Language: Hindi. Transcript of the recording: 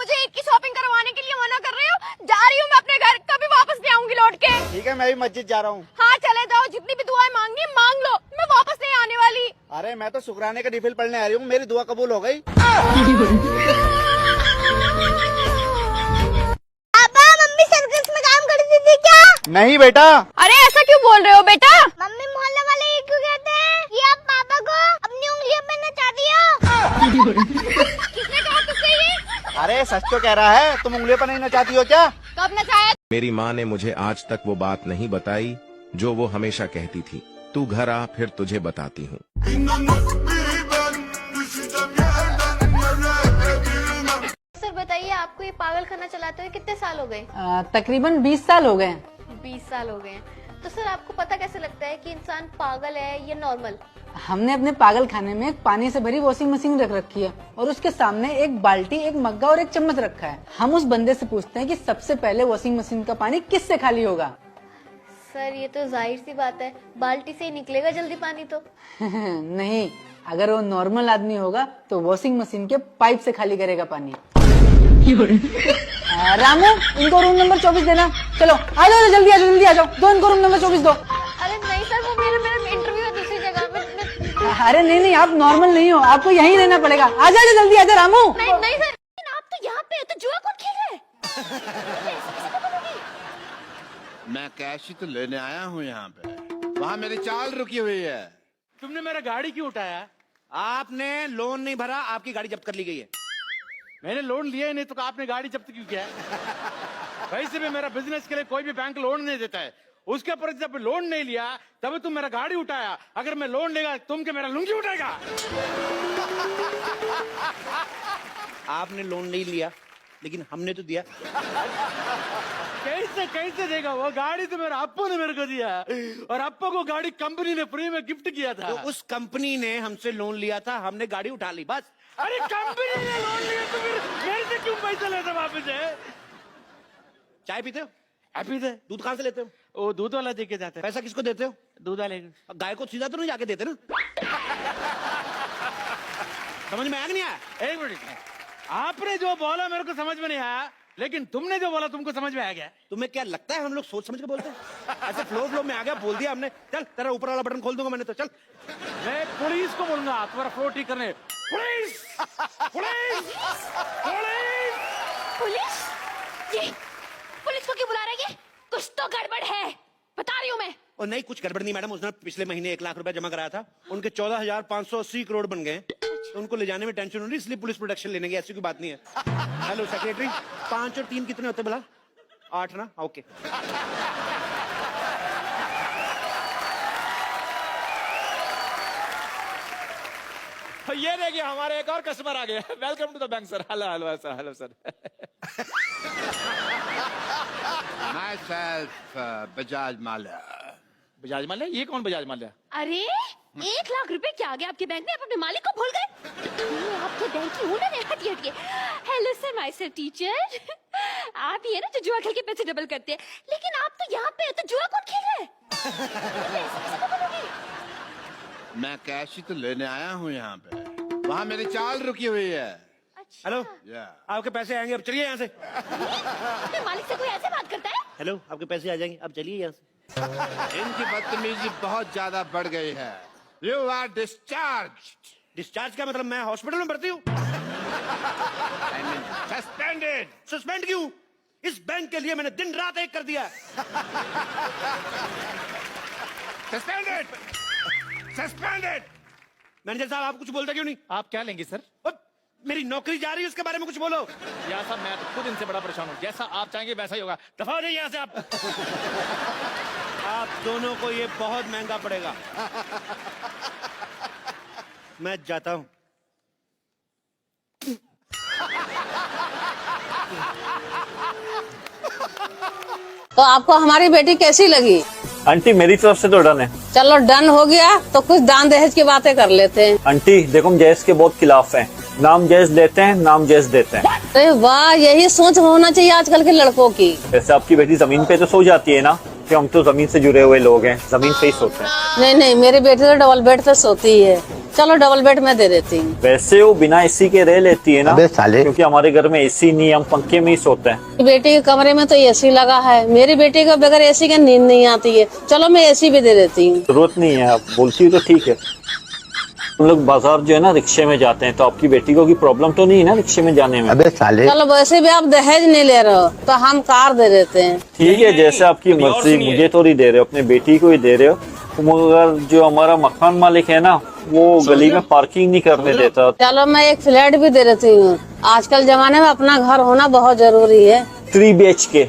मुझे एक की शॉपिंग करवाने के लिए मना कर रहे हो? जा रही हूँ मैं अपने घर, कभी वापस नहीं आऊंगी लौट के। ठीक है, मैं भी मस्जिद जा रहा हूँ। हाँ चले जाओ, जितनी भी दुआएं मांगनी मांग लो, मैं वापस नहीं आने वाली। अरे मैं तो शुक्राने का रिफिल पढ़ने आ रही हूँ, मेरी दुआ कबूल हो गई। पापा मम्मी सर्कस में काम करती थी क्या? नहीं बेटा। अरे ऐसा क्यों बोल रहे हो बेटा? मम्मी मोहल्ले वाले ये क्यों कहते हैं कि आप पापा को अपनी उंगलियों पे नचाती हो? किसने कहा तुझसे ये? अरे सच तो कह रहा है, तुम उंगलियों पर नहीं नचाती हो क्या? कब नचाया? मेरी माँ ने मुझे आज तक वो बात नहीं बताई जो वो हमेशा कहती थी, तू घर आ फिर तुझे बताती हूँ। सर बताइए, आपको ये पागल खाना चलाते हुए कितने साल हो गए? तकरीबन 20 साल हो गए। 20 साल हो गए हैं। तो सर आपको पता कैसे लगता है कि इंसान पागल है या नॉर्मल? हमने अपने पागल खाने में एक पानी से भरी वॉशिंग मशीन रख रखी है और उसके सामने एक बाल्टी, एक मग्गा और एक चम्मच रखा है। हम उस बंदे से पूछते हैं कि सबसे पहले वॉशिंग मशीन का पानी किससे खाली होगा? सर ये तो जाहिर सी बात है, बाल्टी से ही निकलेगा जल्दी पानी तो। नहीं, अगर वो नॉर्मल आदमी होगा तो वॉशिंग मशीन के पाइप से खाली करेगा पानी। रामू, इनको रूम नंबर 24 देना। चलो आ जाओ, जल्दी आ जाओ, जल्दी आ जाओ, दो इनको रूम नंबर 24 दो। अरे नहीं सर, वो मेरा इंटरव्यू है दूसरी जगह में। अरे नहीं नहीं, आप नॉर्मल नहीं हो, आपको यहीं रहना पड़ेगा। आ जाओ जल्दी, आ जाओ रामू। नहीं नहीं सर, आप तो यहाँ पे हो तो जुआ कौन खेल रहे हैं? मैं कैश ही तो लेने आया हूँ यहाँ पे, वहाँ मेरी चाल रुकी हुई है। तुमने मेरा गाड़ी क्यों उठाया? आपने लोन नहीं भरा, आपकी गाड़ी जब्त कर ली गई है। मैंने लोन लिया ही नहीं तो आपने गाड़ी जब्त क्यों किया? वैसे भी मेरा बिजनेस के लिए कोई भी बैंक लोन नहीं देता है। उसके ऊपर जब लोन नहीं लिया तब तुम मेरा गाड़ी उठाया। अगर मैं लोन लेगा तुम क्या मेरा लुंगी उठाएगा? आपने लोन नहीं लिया, लेकिन हमने तो दिया। कैसे कैसे देगा? वो गाड़ी तो मेरा अप्पू ने मेरे को दिया और अप्पू को गाड़ी कंपनी ने फ्री में गिफ्ट किया था। तो उस कंपनी ने हमसे लोन लिया था, हमने गाड़ी उठा ली, बस। अरे कंपनी ने लोन लिया तो फिर मेरे से क्यों पैसा लेते वापस है? चाय पीते हो? पीते। दूध कहाँ से लेते हो? वो दूध वाला दे के जाते हैं। पैसा किसको देते हो? दूध वाले। अब गाय को सीधा तो नहीं जाके देते ना। समझ में आया कि नहीं आया? एक मिनट, आपने जो बोला मेरे को समझ में नहीं आया, लेकिन तुमने जो बोला तुमको समझ में आ गया। तुम्हें क्या लगता है हम लोग सोच समझ के बोलते हैं? ऐसे फ्लो में आ गया, बोल दिया हमने। चल तेरा ऊपर वाला बटन खोल दूंगा मैंने तो। चल मैं पुलिस को बोलूंगा तुम्हारा फ्लो ठीक करने। Police police police police? ये पुलिस को क्यों बुला रहे हैं? कुछ तो गड़बड़ है, बता रही हूँ मैं। और नहीं, कुछ गड़बड़ नहीं मैडम। उसने पिछले महीने 1 लाख रुपया जमा कराया था, उनके 14,580 करोड़ बन गए। तो उनको ले जाने में टेंशन हो रही, इसलिए पुलिस प्रोटेक्शन लेने की। ऐसी कोई बात नहीं है। हेलो सेक्रेटरी, 5 और 3 कितने होते भला? 8 ना? ओके। ये देखिए हमारे एक और कस्टमर आ गए। Welcome to the bank sir. Hello hello sir. Hello sir. Myself Bajaj Mallya. Bajaj Mallya? ये कौन बजाज माल्या? अरे 1 लाख रुपए क्या आ गया आपके बैंक में? आप अपने मालिक को भूल गए? मैं आपके बैंक की हूँ ना। हटिए। Hello sir, my sir teacher. आप ही है ना जो जुआ खेल के पैसे डबल करते हैं, लेकिन आप तो यहाँ पे हो तो जुआ कौन खेल रहे हैं? मैं कैश ही तो लेने आया हूँ यहाँ पे, वहाँ मेरी चाल रुकी हुई है। हेलो, या आपके पैसे आएंगे, अब चलिए यहाँ से। अपने मालिक से कोई ऐसे बात करता है? हेलो, आपके पैसे आ जाएंगे, अब चलिए यहाँ से। इनकी बदतमीजी बहुत ज्यादा बढ़ गई है। You are discharge. डिस्चार्ज का मतलब मैं हॉस्पिटल में भर्ती हूँ? सस्पेंडेड। सस्पेंड क्यों? इस बैंक के लिए मैंने दिन रात एक कर दिया। सस्पेंडेड। सस्पेंडेड। मैनेजर साहब, आप कुछ बोलते क्यों नहीं? आप क्या लेंगे सर? मेरी नौकरी जा रही है, उसके बारे में कुछ बोलो। या साहब, मैं तो खुद इनसे बड़ा परेशान हूँ। जैसा आप चाहेंगे वैसा ही होगा। दफा हो जाइए यहाँ से आप। आप दोनों को ये बहुत महंगा पड़ेगा। मैं जाता हूँ। तो आपको हमारी बेटी कैसी लगी? आंटी मेरी तरफ से तो डन है। चलो डन हो गया तो कुछ दान दहेज की बातें कर लेते हैं। आंटी देखो, हम जहेज के बहुत खिलाफ हैं। नाम जहेज लेते हैं, नाम जहेज देते हैं। अरे वाह, यही सोच होना चाहिए आजकल के लड़कों की। वैसे आपकी बेटी जमीन पे तो सो जाती है ना, कि हम तो जमीन से जुड़े हुए लोग हैं, जमीन पे ही सोते हैं। नहीं नहीं, मेरी बेटी तो डबल बेड पे सोती है। चलो डबल बेड में दे देती हूँ। वैसे वो बिना एसी के रह लेती है ना, अबे साले। क्योंकि हमारे घर में एसी नहीं है, हम पंखे में ही सोते हैं। बेटी के कमरे में तो एसी लगा है, मेरी बेटी को बगैर एसी के नींद नहीं आती है। चलो मैं एसी भी दे देती हूँ। जरूरत नहीं है, आप बोलती हो तो ठीक है। हम लोग बाजार जो है ना रिक्शे में जाते हैं, तो आपकी बेटी को की प्रॉब्लम तो नहीं है ना रिक्शे में जाने में? अबे साले। चलो वैसे भी आप दहेज नहीं ले रहे हो तो हम कार दे देते हैं। ठीक है, जैसे आपकी मर्जी, मुझे तो नहीं दे रहे हो, अपने बेटी को ही दे रहे हो। मगर जो हमारा मकान मालिक है ना, वो गली में पार्किंग नहीं करने देता। चलो मैं एक फ्लैट भी दे देती हूँ। आजकल जमाने में अपना घर होना बहुत जरूरी है। 3 BHK